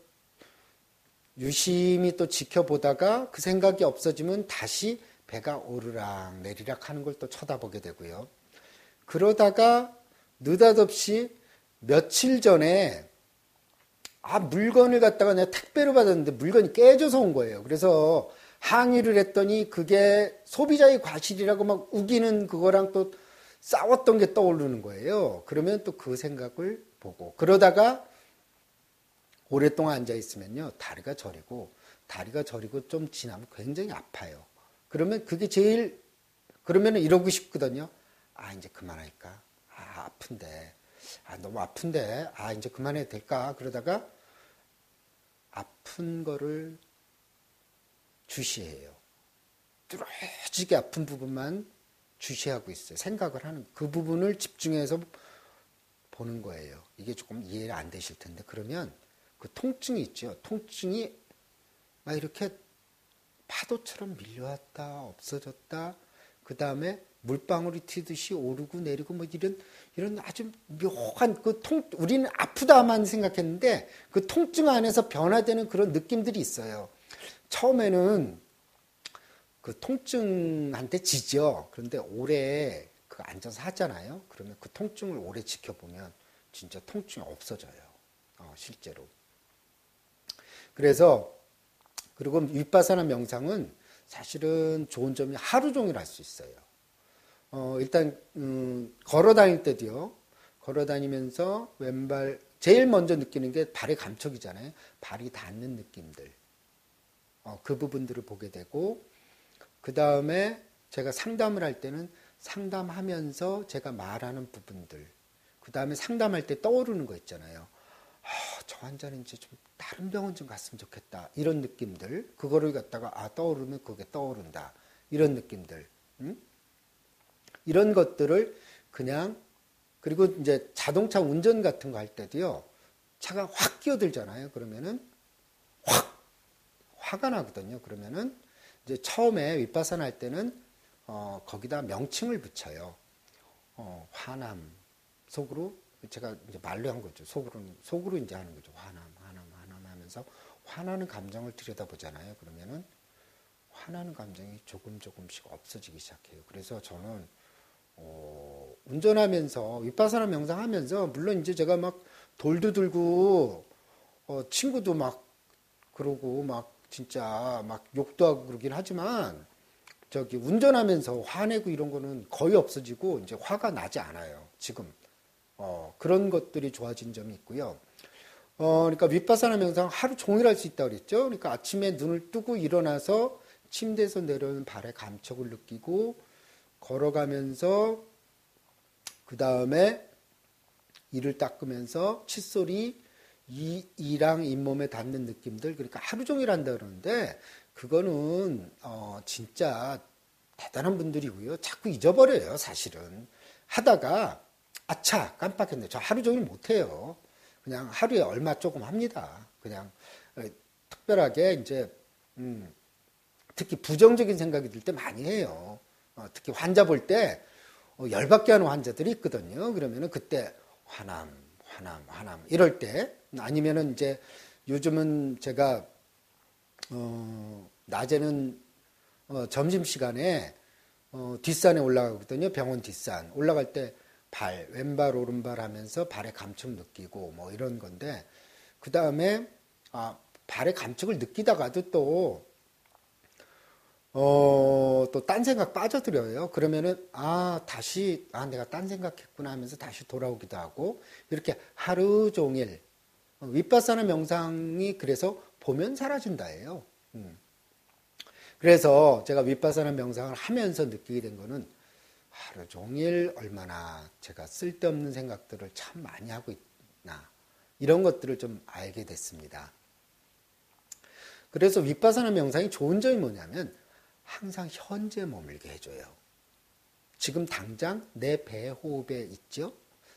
유심히 또 지켜보다가 그 생각이 없어지면 다시 배가 오르락 내리락 하는 걸 또 쳐다보게 되고요. 그러다가 느닷없이 며칠 전에 물건을 갖다가 내가 택배로 받았는데 물건이 깨져서 온 거예요. 그래서 항의를 했더니 그게 소비자의 과실이라고 막 우기는 그거랑 또 싸웠던 게 떠오르는 거예요. 그러면 또 그 생각을 보고 그러다가 오랫동안 앉아있으면요. 다리가 저리고 좀 지나면 굉장히 아파요. 그러면 그게 그러면 이러고 싶거든요. 이제 그만할까? 아픈데. 너무 아픈데. 이제 그만해도 될까? 그러다가 아픈 거를 주시해요. 뚫어지게 아픈 부분만 주시하고 있어요. 생각을 하는 그 부분을 집중해서 보는 거예요. 이게 조금 이해가 안 되실 텐데 그러면 그 통증이 있죠. 통증이 막 이렇게 파도처럼 밀려왔다 없어졌다 그 다음에 물방울이 튀듯이 오르고 내리고 뭐 이런 아주 묘한 우리는 아프다만 생각했는데 그 통증 안에서 변화되는 그런 느낌들이 있어요. 처음에는 그 통증한테 지죠. 그런데 오래 그 앉아서 하잖아요. 그러면 그 통증을 오래 지켜보면 진짜 통증이 없어져요. 실제로. 그래서 그리고 윗바사나 명상은 사실은 좋은 점이 하루 종일 할 수 있어요. 일단 걸어 다닐 때도요. 걸어 다니면서 왼발 제일 먼저 느끼는 게 발의 감촉이잖아요. 발이 닿는 느낌들. 그 부분들을 보게 되고 그 다음에 제가 상담을 할 때는 상담하면서 제가 말하는 부분들 그 다음에 상담할 때 떠오르는 거 있잖아요. 저 환자는 이제 좀 다른 병원 좀 갔으면 좋겠다. 이런 느낌들. 그거를 갖다가 떠오르면 그게 떠오른다. 이런 느낌들. 이런 것들을 그냥 그리고 이제 자동차 운전 같은 거 할 때도요. 차가 확 끼어들잖아요. 그러면은 화가 나거든요. 그러면은 이제 처음에 윗바사나 할 때는 거기다 명칭을 붙여요. 화남 속으로 제가 이제 말로 한 거죠. 속으로 이제 하는 거죠. 화남 하면서 화나는 감정을 들여다보잖아요. 그러면은 화나는 감정이 조금씩 없어지기 시작해요. 그래서 저는 운전하면서 윗바사나 명상하면서 물론 이제 제가 막 돌도 들고 친구도 막 그러고 막 진짜 막 욕도 하고 그러긴 하지만 운전하면서 화내고 이런 거는 거의 없어지고 이제 화가 나지 않아요. 지금 그런 것들이 좋아진 점이 있고요. 그러니까 윗바사나 명상 하루 종일 할 수 있다고 그랬죠. 그러니까 아침에 눈을 뜨고 일어나서 침대에서 내려오는 발의 감촉을 느끼고 걸어가면서 그 다음에 이를 닦으면서 칫솔이 이랑 잇몸에 닿는 느낌들, 그러니까 하루 종일 한다 그러는데 그거는 진짜 대단한 분들이고요. 자꾸 잊어버려요, 사실은. 하다가 아차 깜빡했네. 저 하루 종일 못해요. 그냥 하루에 얼마 조금 합니다. 그냥 특별하게 이제 특히 부정적인 생각이 들 때 많이 해요. 특히 환자 볼 때 열받게 하는 환자들이 있거든요. 그러면은 그때 화남 이럴 때 아니면은 이제 요즘은 제가 낮에는 점심시간에 뒷산에 올라가거든요. 병원 뒷산 올라갈 때 왼발 오른발 하면서 발의 감촉 느끼고 뭐 이런 건데 그 다음에 발의 감촉을 느끼다가도 또 딴 생각 빠져들어요. 그러면은, 내가 딴 생각했구나 하면서 다시 돌아오기도 하고, 이렇게 하루 종일, 윗바사나 명상이 그래서 보면 사라진다예요. 그래서 제가 윗바사나 명상을 하면서 느끼게 된 거는 하루 종일 얼마나 제가 쓸데없는 생각들을 참 많이 하고 있나, 이런 것들을 좀 알게 됐습니다. 그래서 윗바사나 명상이 좋은 점이 뭐냐면, 항상 현재 머물게 해줘요. 지금 당장 내 배 호흡에 있죠?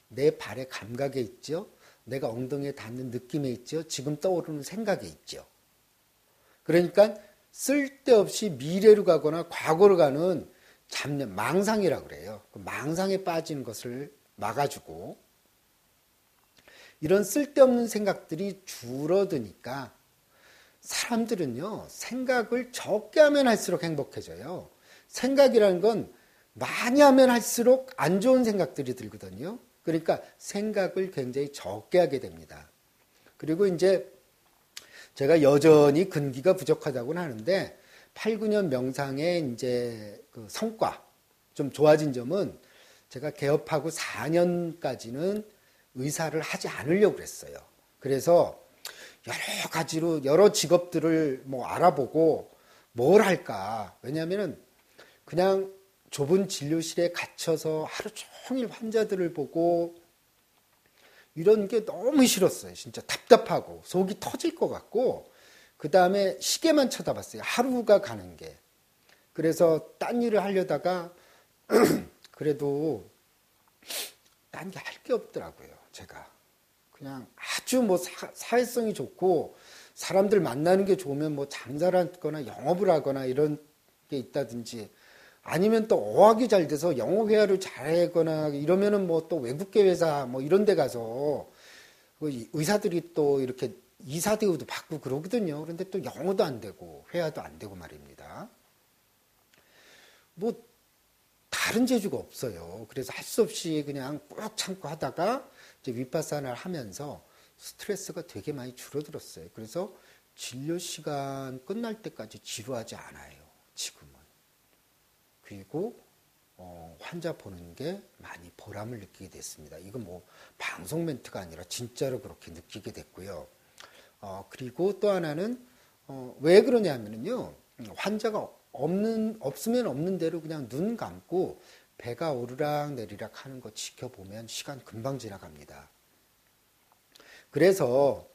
내 발의 감각에 있죠? 내가 엉덩이에 닿는 느낌에 있죠? 지금 떠오르는 생각에 있죠? 그러니까 쓸데없이 미래로 가거나 과거로 가는 잡념, 망상이라고 그래요. 그 망상에 빠지는 것을 막아주고 이런 쓸데없는 생각들이 줄어드니까 사람들은요, 생각을 적게 하면 할수록 행복해져요. 생각이라는 건 많이 하면 할수록 안 좋은 생각들이 들거든요. 그러니까 생각을 굉장히 적게 하게 됩니다. 그리고 이제 제가 여전히 근기가 부족하다고는 하는데 8, 9년 명상의 이제 그 성과 좀 좋아진 점은 제가 개업하고 4년까지는 의사를 하지 않으려고 그랬어요. 그래서 여러 가지로 여러 직업들을 뭐 알아보고 뭘 할까? 왜냐하면은 그냥 좁은 진료실에 갇혀서 하루 종일 환자들을 보고 이런 게 너무 싫었어요. 진짜 답답하고 속이 터질 것 같고 그 다음에 시계만 쳐다봤어요. 하루가 가는 게. 그래서 딴 일을 하려다가 그래도 딴 게 할 게 없더라고요. 제가. 그냥 아주 뭐 사회성이 좋고 사람들 만나는 게 좋으면 뭐 장사를 하거나 영업을 하거나 이런 게 있다든지 아니면 또 어학이 잘 돼서 영어 회화를 잘하거나 이러면은 뭐 또 외국계 회사 뭐 이런 데 가서 의사들이 또 이렇게 이사 대우도 받고 그러거든요. 그런데 또 영어도 안 되고 회화도 안 되고 말입니다. 뭐 다른 재주가 없어요. 그래서 할 수 없이 그냥 꾹 참고 하다가 이제 윗바사나를 하면서 스트레스가 되게 많이 줄어들었어요. 그래서 진료 시간 끝날 때까지 지루하지 않아요. 지금은. 그리고 환자 보는 게 많이 보람을 느끼게 됐습니다. 이건 뭐 방송 멘트가 아니라 진짜로 그렇게 느끼게 됐고요. 그리고 또 하나는 왜 그러냐면요. 환자가 없으면 없는 대로 그냥 눈 감고 배가 오르락 내리락 하는 거 지켜보면 시간 금방 지나갑니다. 그래서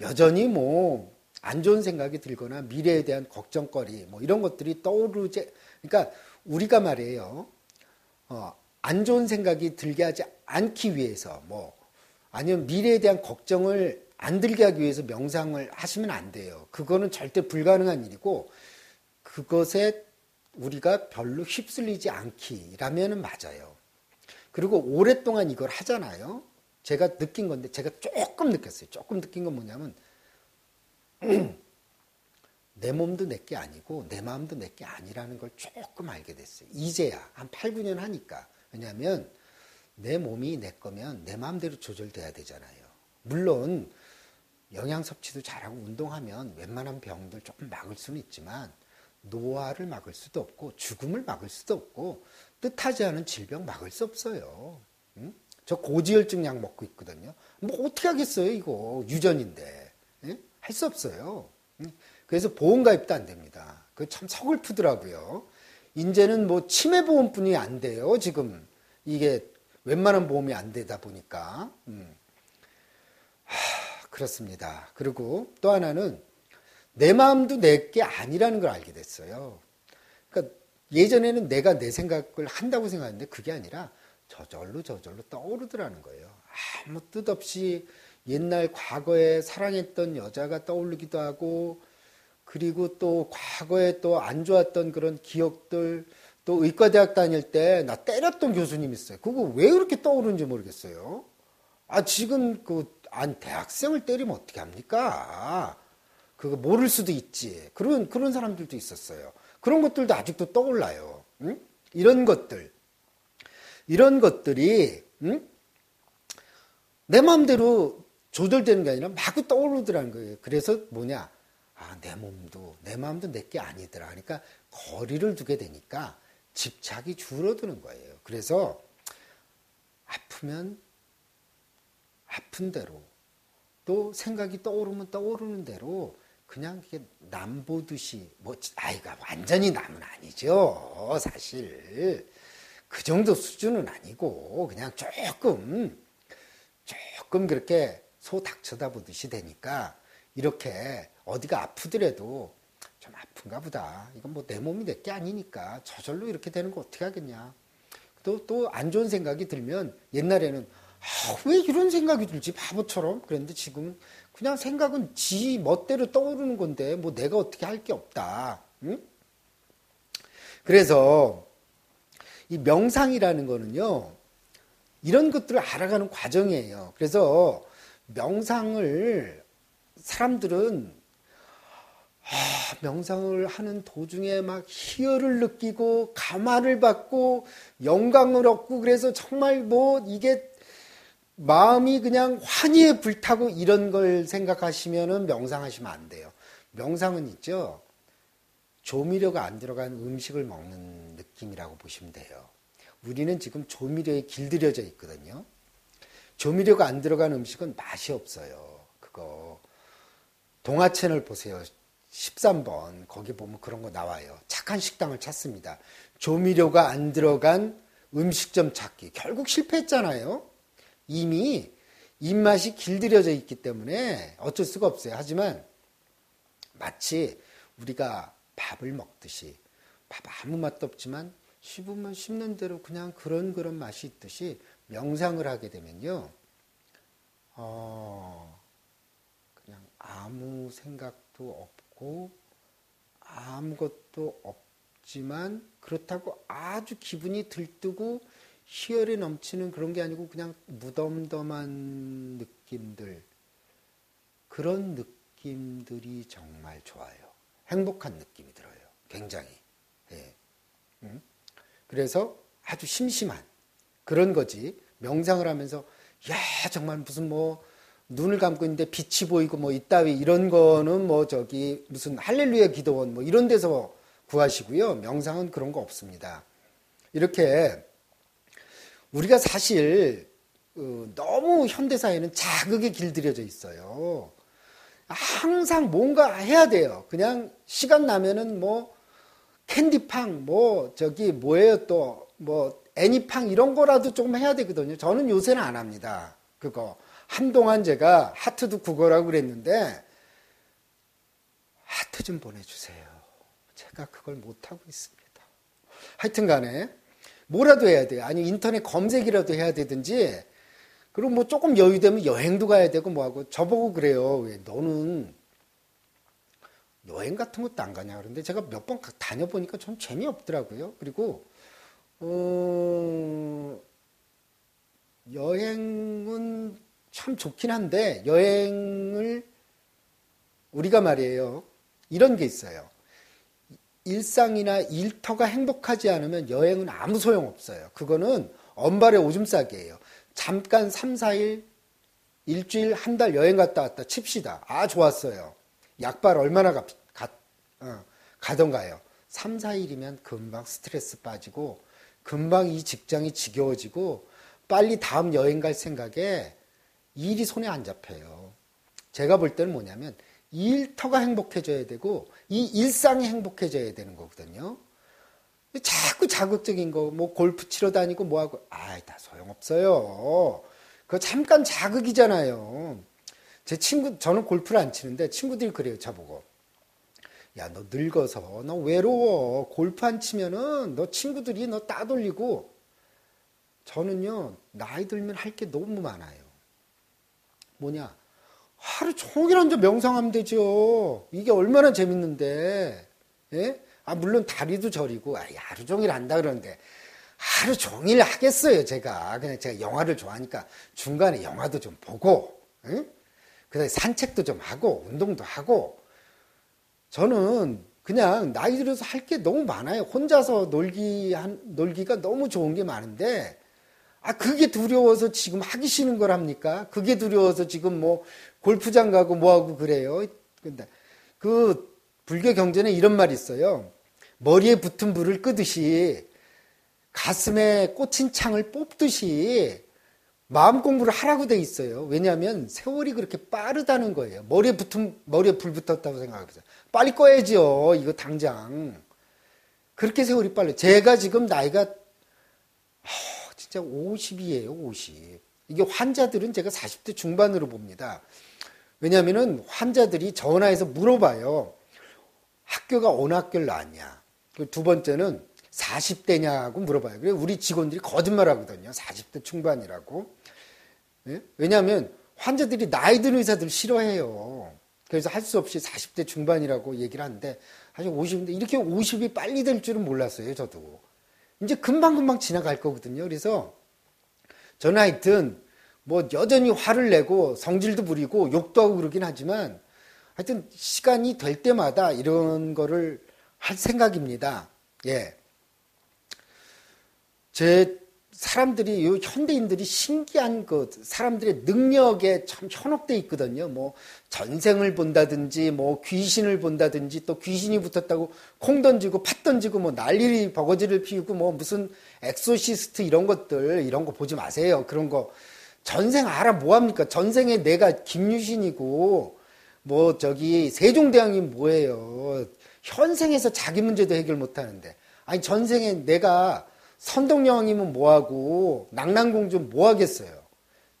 여전히 뭐 안 좋은 생각이 들거나 미래에 대한 걱정거리 뭐 이런 것들이 떠오르지 그러니까 우리가 말이에요. 안 좋은 생각이 들게 하지 않기 위해서 뭐 아니면 미래에 대한 걱정을 안 들게 하기 위해서 명상을 하시면 안 돼요. 그거는 절대 불가능한 일이고 그것에 우리가 별로 휩쓸리지 않기라면은 맞아요. 그리고 오랫동안 이걸 하잖아요. 제가 느낀 건데 제가 조금 느꼈어요. 조금 느낀 건 뭐냐면 내 몸도 내 게 아니고 내 마음도 내 게 아니라는 걸 조금 알게 됐어요. 이제야 한 8, 9년 하니까. 왜냐하면 내 몸이 내 거면 내 마음대로 조절돼야 되잖아요. 물론 영양 섭취도 잘하고 운동하면 웬만한 병들 조금 막을 수는 있지만 노화를 막을 수도 없고 죽음을 막을 수도 없고 뜻하지 않은 질병 막을 수 없어요. 응? 저 고지혈증 약 먹고 있거든요. 뭐 어떻게 하겠어요 이거 유전인데. 할 수 없어요. 응? 그래서 보험가입도 안 됩니다. 그 참 서글프더라고요. 이제는 뭐 치매보험뿐이 안 돼요. 지금 이게 웬만한 보험이 안 되다 보니까. 그렇습니다. 그리고 또 하나는 내 마음도 내게 아니라는 걸 알게 됐어요. 그러니까 예전에는 내가 내 생각을 한다고 생각했는데 그게 아니라 저절로 떠오르더라는 거예요. 아무 뜻 없이 옛날 과거에 사랑했던 여자가 떠오르기도 하고, 그리고 또 과거에 또 안 좋았던 그런 기억들, 또 의과대학 다닐 때 나 때렸던 교수님 있어요. 그거 왜 그렇게 떠오르는지 모르겠어요. 지금 대학생을 때리면 어떻게 합니까? 그거 모를 수도 있지. 그런 사람들도 있었어요. 그런 것들도 아직도 떠올라요. 응? 이런 것들이, 응? 내 마음대로 조절되는 게 아니라 마구 떠오르더라는 거예요. 그래서 내 마음도 내게 아니더라. 그러니까 거리를 두게 되니까 집착이 줄어드는 거예요. 그래서 아프면 아픈 대로, 또 생각이 떠오르면 떠오르는 대로 그냥 이게 남 보듯이, 아이가 완전히 남은 아니죠. 사실. 그 정도 수준은 아니고, 그냥 조금 그렇게 소 닭 쳐다보듯이 되니까, 이렇게 어디가 아프더라도 좀 아픈가 보다. 이건 내 몸이 내게 아니니까 저절로 이렇게 되는 거 어떻게 하겠냐. 또 안 좋은 생각이 들면, 옛날에는 왜 이런 생각이 들지? 바보처럼. 그랬는데 지금 그냥 생각은 지 멋대로 떠오르는 건데 내가 어떻게 할 게 없다. 응? 그래서 이 명상이라는 거는요, 이런 것들을 알아가는 과정이에요. 그래서 명상을 사람들은 명상을 하는 도중에 막 희열을 느끼고 감화를 받고 영광을 얻고, 그래서 정말 이게 마음이 그냥 환희에 불타고 이런 걸 생각하시면은 명상하시면 안 돼요. 명상은 있죠. 조미료가 안 들어간 음식을 먹는 느낌이라고 보시면 돼요. 우리는 지금 조미료에 길들여져 있거든요. 조미료가 안 들어간 음식은 맛이 없어요. 그거 동화 채널 보세요. 13번 거기 보면 그런 거 나와요. 착한 식당을 찾습니다. 조미료가 안 들어간 음식점 찾기. 결국 실패했잖아요. 이미 입맛이 길들여져 있기 때문에 어쩔 수가 없어요. 하지만 마치 우리가 밥을 먹듯이, 밥 아무 맛도 없지만 씹으면 씹는 대로 그냥 그런 맛이 있듯이, 명상을 하게 되면요, 그냥 아무 생각도 없고 아무것도 없지만, 그렇다고 아주 기분이 들뜨고 희열이 넘치는 그런 게 아니고 그냥 무덤덤한 느낌들, 그런 느낌들이 정말 좋아요. 행복한 느낌이 들어요. 굉장히. 예. 그래서 아주 심심한 그런 거지. 명상을 하면서 정말 무슨 눈을 감고 있는데 빛이 보이고 이따위 이런 거는 무슨 할렐루야 기도원 이런 데서 구하시고요. 명상은 그런 거 없습니다. 이렇게 우리가 사실 너무 현대사회는 자극에 길들여져 있어요. 항상 뭔가 해야 돼요. 그냥 시간 나면은 캔디팡, 뭐예요 또, 애니팡 이런 거라도 조금 해야 되거든요. 저는 요새는 안 합니다. 그거. 한동안 제가 하트도 국어라고 그랬는데, 하트 좀 보내주세요. 제가 그걸 못하고 있습니다. 하여튼 간에, 뭐라도 해야 돼요. 아니, 인터넷 검색이라도 해야 되든지, 그리고 조금 여유되면 여행도 가야 되고 뭐하고, 저보고 그래요. 왜 너는 여행 같은 것도 안 가냐. 그런데 제가 몇 번 다녀보니까 좀 재미없더라고요. 그리고, 여행은 참 좋긴 한데, 여행을, 우리가 말이에요. 이런 게 있어요. 일상이나 일터가 행복하지 않으면 여행은 아무 소용없어요. 그거는 언발의 오줌 싸기예요. 잠깐 3, 4일, 일주일, 한 달 여행 갔다 왔다 칩시다. 좋았어요. 약발 얼마나 가던가요. 3, 4일이면 금방 스트레스 빠지고, 금방 이 직장이 지겨워지고, 빨리 다음 여행 갈 생각에 일이 손에 안 잡혀요. 제가 볼 때는 뭐냐면, 일터가 행복해져야 되고, 이 일상이 행복해져야 되는 거거든요. 자꾸 자극적인 거, 골프 치러 다니고 뭐하고, 다 소용없어요. 그거 잠깐 자극이잖아요. 저는 골프를 안 치는데 친구들이 그래요, 저보고. 야, 너 늙어서, 너 외로워. 골프 안 치면은 너 친구들이 너 따돌리고. 저는요, 나이 들면 할 게 너무 많아요. 뭐냐? 하루 종일 앉아 명상하면 되죠. 이게 얼마나 재밌는데. 예? 물론 다리도 저리고, 하루 종일 한다 그러는데, 하루 종일 하겠어요, 제가. 그냥 제가 영화를 좋아하니까 중간에 영화도 좀 보고, 예? 그 다음에 산책도 좀 하고, 운동도 하고, 저는 그냥 나이 들어서 할 게 너무 많아요. 혼자서 놀기가 너무 좋은 게 많은데, 그게 두려워서 지금 하기 싫은 걸 합니까? 그게 두려워서 지금 뭐 골프장 가고 뭐 하고 그래요. 근데 그 불교 경전에 이런 말이 있어요. 머리에 붙은 불을 끄듯이 가슴에 꽂힌 창을 뽑듯이 마음 공부를 하라고 돼 있어요. 왜냐하면 세월이 그렇게 빠르다는 거예요. 머리에 불 붙었다고 생각해보세요. 빨리 꺼야죠. 이거 당장. 그렇게 세월이 빨라요. 제가 지금 나이가 진짜 50이에요, 50. 이게 환자들은 제가 40대 중반으로 봅니다. 왜냐하면은 환자들이 전화해서 물어봐요. 학교가 어느 학교를 나왔냐. 두 번째는 40대냐고 물어봐요. 그래서 우리 직원들이 거짓말 하거든요. 40대 중반이라고. 예? 왜냐하면 환자들이 나이 든 의사들 싫어해요. 그래서 할 수 없이 40대 중반이라고 얘기를 하는데, 사실 50인데, 이렇게 50이 빨리 될 줄은 몰랐어요, 저도. 이제 금방금방 지나갈 거거든요. 그래서 저는 하여튼 뭐 여전히 화를 내고 성질도 부리고 욕도 하고 그러긴 하지만 하여튼 시간이 될 때마다 이런 거를 할 생각입니다. 예. 현대인들이 신기한 사람들의 능력에 참 현혹돼 있거든요. 뭐, 전생을 본다든지, 뭐, 귀신을 본다든지, 또 귀신이 붙었다고 콩 던지고, 팥 던지고, 뭐, 난리 버거지를 피우고, 뭐, 무슨 엑소시스트 이런 거 보지 마세요. 그런 거. 전생 알아 뭐합니까? 전생에 내가 김유신이고, 세종대왕이 뭐예요. 현생에서 자기 문제도 해결 못 하는데. 전생에 내가 선덕여왕이면 뭐하고 낙랑공주 뭐하겠어요.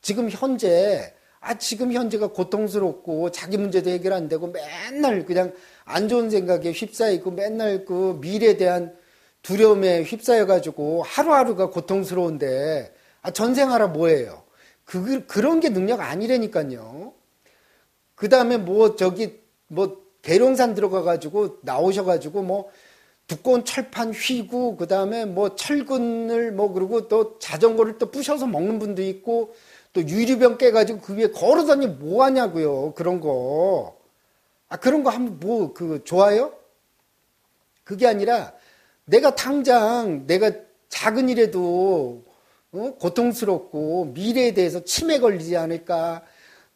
지금 현재가 고통스럽고 자기 문제도 해결 안 되고 맨날 그냥 안 좋은 생각에 휩싸이고 맨날 그 미래에 대한 두려움에 휩싸여가지고 하루하루가 고통스러운데 전생하라 뭐예요. 그런 게 능력 아니라니까요. 그 다음에 계룡산 들어가가지고 나오셔가지고 두꺼운 철판 휘고, 그 다음에 철근을 그리고 또 자전거를 또 부셔서 먹는 분도 있고, 또 유리병 깨가지고 그 위에 걸어다니 뭐 하냐고요. 그런 거. 그런 거 하면 좋아요? 그게 아니라 내가 작은 일에도, 고통스럽고 미래에 대해서 치매 걸리지 않을까,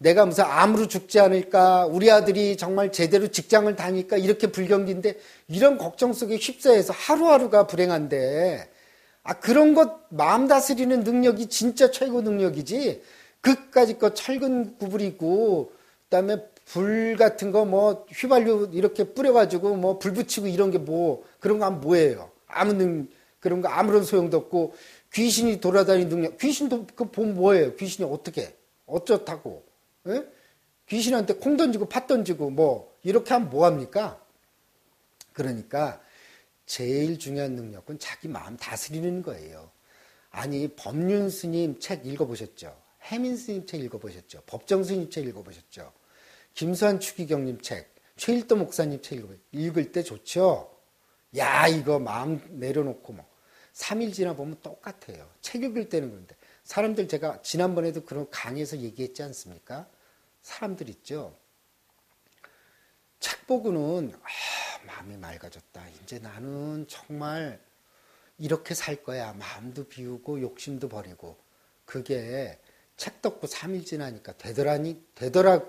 내가 무슨 암으로 죽지 않을까, 우리 아들이 정말 제대로 직장을 다닐까, 이렇게 불경기인데, 이런 걱정 속에 휩싸여서 하루하루가 불행한데, 그런 것 마음 다스리는 능력이 진짜 최고 능력이지, 그까짓 거 철근 구부리고, 그 다음에 불 같은 거 휘발유 이렇게 뿌려가지고 불 붙이고 이런 게 그런 거 하면 뭐예요? 그런 거 아무런 소용도 없고, 귀신이 돌아다니는 능력, 귀신도 보면 뭐예요? 귀신이 어쩌다고? 예? 귀신한테 콩 던지고 팥 던지고 이렇게 하면 뭐합니까? 그러니까 제일 중요한 능력은 자기 마음 다스리는 거예요. 법륜 스님 책 읽어보셨죠? 해민 스님 책 읽어보셨죠? 법정 스님 책 읽어보셨죠? 김수환 추기경님 책, 최일도 목사님 책 읽을 때 좋죠? 이거 마음 내려놓고 3일 지나 보면 똑같아요. 책 읽을 때는 그런데. 사람들 제가 지난번에도 그런 강의에서 얘기했지 않습니까? 사람들 있죠. 책 보고는 마음이 맑아졌다. 이제 나는 정말 이렇게 살 거야. 마음도 비우고 욕심도 버리고. 그게 책 덮고 3일 지나니까 되더라.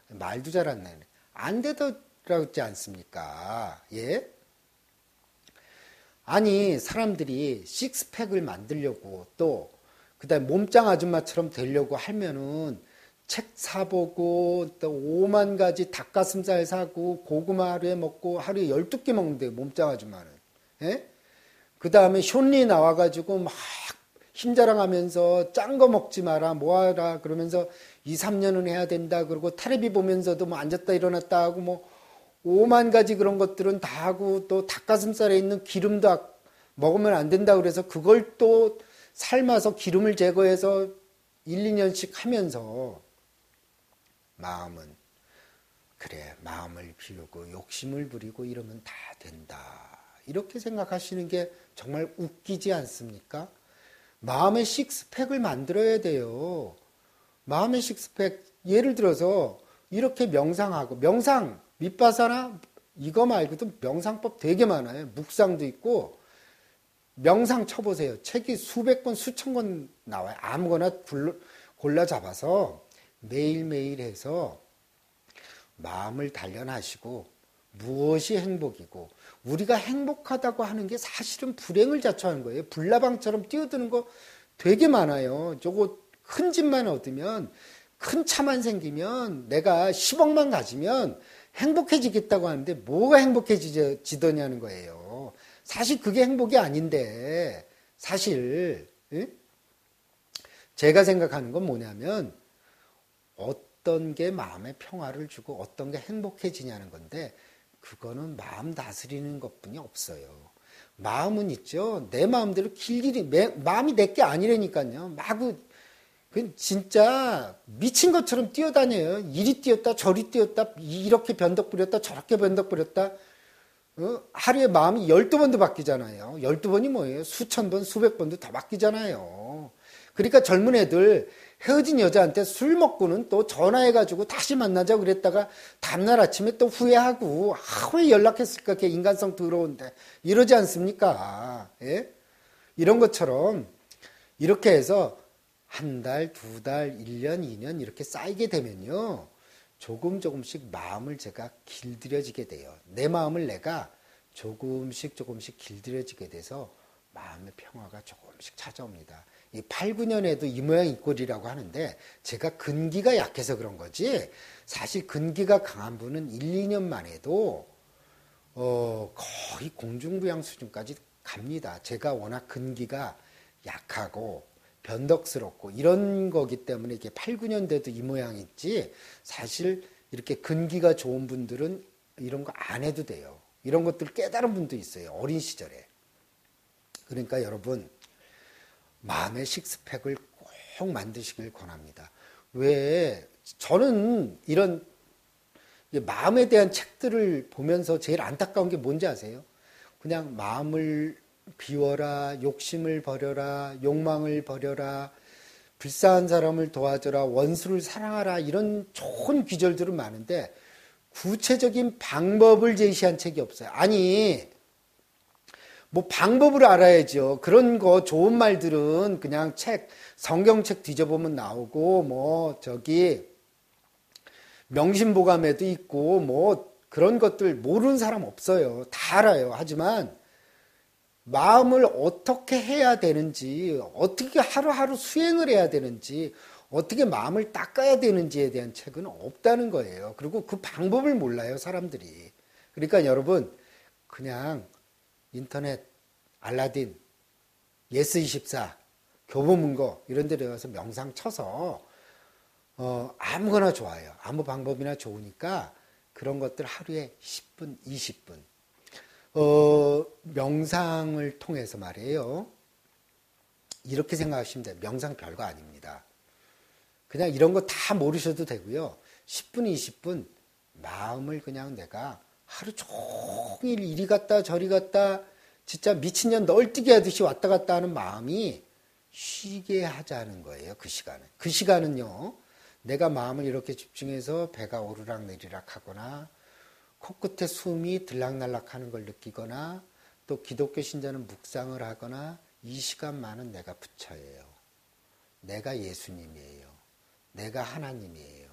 말도 잘 안 나네. 안 되더라지 않습니까? 예? 사람들이 식스팩을 만들려고 또 그다음에 몸짱 아줌마처럼 되려고 하면은 책 사보고 또 5만 가지 닭가슴살 사고 고구마 하루에 먹고 하루에 12개 먹는데요. 몸짱 아줌마는. 예? 그 다음에 쇼리 나와가지고 막 힘자랑하면서 짠 거 먹지 마라, 뭐 하라 그러면서 2, 3년은 해야 된다. 그러고 테레비 보면서도 뭐 앉았다 일어났다 하고 뭐 5만 가지 그런 것들은 다 하고 또 닭가슴살에 있는 기름도 먹으면 안 된다 그래서 그걸 또 삶아서 기름을 제거해서 1, 2년씩 하면서 마음은 그래, 마음을 비우고 욕심을 부리고 이러면 다 된다. 이렇게 생각하시는 게 정말 웃기지 않습니까? 마음의 식스팩을 만들어야 돼요. 마음의 식스팩, 예를 들어서 이렇게 명상하고, 명상, 밑바사나 이거 말고도 명상법 되게 많아요. 묵상도 있고, 명상 쳐보세요. 책이 수백 권, 수천 권 나와요. 아무거나 골라 잡아서 매일매일 해서 마음을 단련하시고 무엇이 행복이고 우리가 행복하다고 하는 게 사실은 불행을 자초하는 거예요. 불나방처럼 뛰어드는 거 되게 많아요. 저거 큰 집만 얻으면 큰 차만 생기면 내가 10억만 가지면 행복해지겠다고 하는데 뭐가 행복해지더냐는 거예요. 사실 그게 행복이 아닌데 사실 제가 생각하는 건 뭐냐면 어떤 게 마음에 평화를 주고 어떤 게 행복해지냐는 건데 그거는 마음 다스리는 것뿐이 없어요. 마음은 있죠. 내 마음대로 길길이 마음이 내게 아니라니까요. 마구 진짜 미친 것처럼 뛰어다녀요. 이리 뛰었다 저리 뛰었다 이렇게 변덕 부렸다 저렇게 변덕 부렸다. 하루에 마음이 12번도 바뀌잖아요. 12번이 뭐예요? 수천 번 수백 번도 다 바뀌잖아요. 그러니까 젊은 애들 헤어진 여자한테 술 먹고는 또 전화해가지고 다시 만나자고 그랬다가 다음날 아침에 또 후회하고 왜 연락했을까 걔 인간성 더러운데 이러지 않습니까? 예? 이런 것처럼 이렇게 해서 한 달, 두 달, 1년, 2년 이렇게 쌓이게 되면요 조금씩 마음을 제가 길들여지게 돼요. 내 마음을 내가 조금씩 길들여지게 돼서 마음의 평화가 조금씩 찾아옵니다. 이 8, 9년에도 이 모양 이 꼴이라고 하는데 제가 근기가 약해서 그런 거지 사실 근기가 강한 분은 1, 2년만 해도 거의 공중부양 수준까지 갑니다. 제가 워낙 근기가 약하고 변덕스럽고 이런 거기 때문에 이게 8, 9년 돼도 이 모양이지 사실 이렇게 근기가 좋은 분들은 이런 거 안 해도 돼요. 이런 것들 깨달은 분도 있어요. 어린 시절에. 그러니까 여러분 마음의 식스팩을 꼭 만드시길 권합니다. 왜 저는 이런 마음에 대한 책들을 보면서 제일 안타까운 게 뭔지 아세요? 그냥 마음을 비워라, 욕심을 버려라, 욕망을 버려라, 불쌍한 사람을 도와줘라, 원수를 사랑하라 이런 좋은 귀절들은 많은데 구체적인 방법을 제시한 책이 없어요. 아니 뭐 방법을 알아야죠. 그런 거 좋은 말들은 그냥 성경책 뒤져보면 나오고 뭐 저기 명심보감에도 있고 뭐 그런 것들 모르는 사람 없어요. 다 알아요. 하지만 마음을 어떻게 해야 되는지, 어떻게 하루하루 수행을 해야 되는지, 어떻게 마음을 닦아야 되는지에 대한 책은 없다는 거예요. 그리고 그 방법을 몰라요, 사람들이. 그러니까 여러분, 그냥 인터넷, 알라딘, 예스24, 교보문고 이런 데 들어가서 명상 쳐서 아무거나 좋아요. 아무 방법이나 좋으니까 그런 것들 하루에 10분, 20분 명상을 통해서 말이에요. 이렇게 생각하시면 돼요. 명상 별거 아닙니다. 그냥 이런 거 다 모르셔도 되고요. 10분, 20분 마음을 그냥 내가 하루 종일 이리 갔다 저리 갔다 진짜 미친년 널뛰기 하듯이 왔다 갔다 하는 마음이 쉬게 하자는 거예요. 그 시간은. 그 시간은요. 내가 마음을 이렇게 집중해서 배가 오르락내리락 하거나 코끝에 숨이 들락날락 하는 걸 느끼거나 또 기독교 신자는 묵상을 하거나 이 시간만은 내가 부처예요. 내가 예수님이에요. 내가 하나님이에요.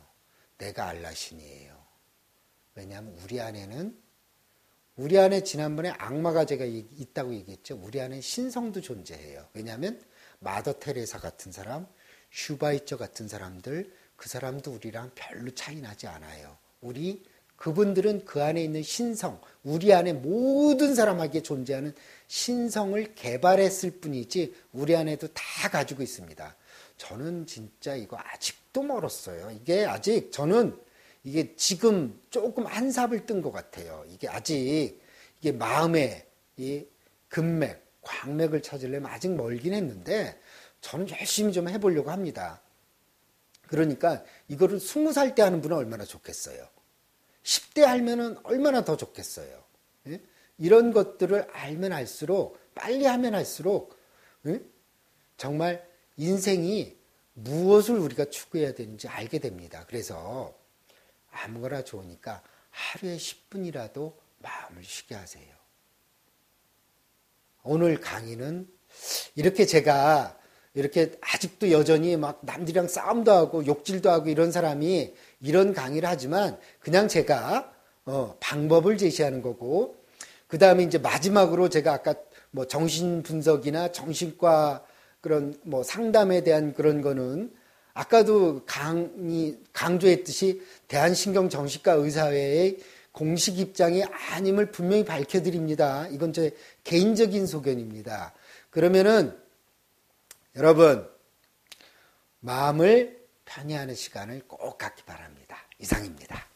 내가 알라신이에요. 왜냐하면 우리 안에 지난번에 악마가 제가 있다고 얘기했죠. 우리 안에 신성도 존재해요. 왜냐하면 마더 테레사 같은 사람, 슈바이처 같은 사람들 그 사람도 우리랑 별로 차이 나지 않아요. 우리 그분들은 그 안에 있는 신성, 우리 안에 모든 사람에게 존재하는 신성을 개발했을 뿐이지 우리 안에도 다 가지고 있습니다. 저는 진짜 이거 아직도 멀었어요. 이게 아직 저는 이게 지금 조금 한 삽을 뜬 것 같아요. 이게 아직 이게 마음의 이 금맥, 광맥을 찾으려면 아직 멀긴 했는데 저는 열심히 좀 해보려고 합니다. 그러니까 이거를 20살 때 하는 분은 얼마나 좋겠어요. 10대 하면은 얼마나 더 좋겠어요. 예? 이런 것들을 알면 알수록 빨리 하면 할수록 예? 정말 인생이 무엇을 우리가 추구해야 되는지 알게 됩니다. 그래서 아무거나 좋으니까 하루에 10분이라도 마음을 쉬게 하세요. 오늘 강의는 이렇게 제가 이렇게 아직도 여전히 막 남들이랑 싸움도 하고 욕질도 하고 이런 사람이 이런 강의를 하지만 그냥 제가 방법을 제시하는 거고, 그 다음에 이제 마지막으로 제가 아까 뭐 정신 분석이나 정신과 그런 뭐 상담에 대한 그런 거는 아까도 강조했듯이 대한신경정신과 의사회의 공식 입장이 아님을 분명히 밝혀드립니다. 이건 제 개인적인 소견입니다. 그러면은 여러분 마음을 편히 하는 시간을 꼭 갖기 바랍니다. 이상입니다.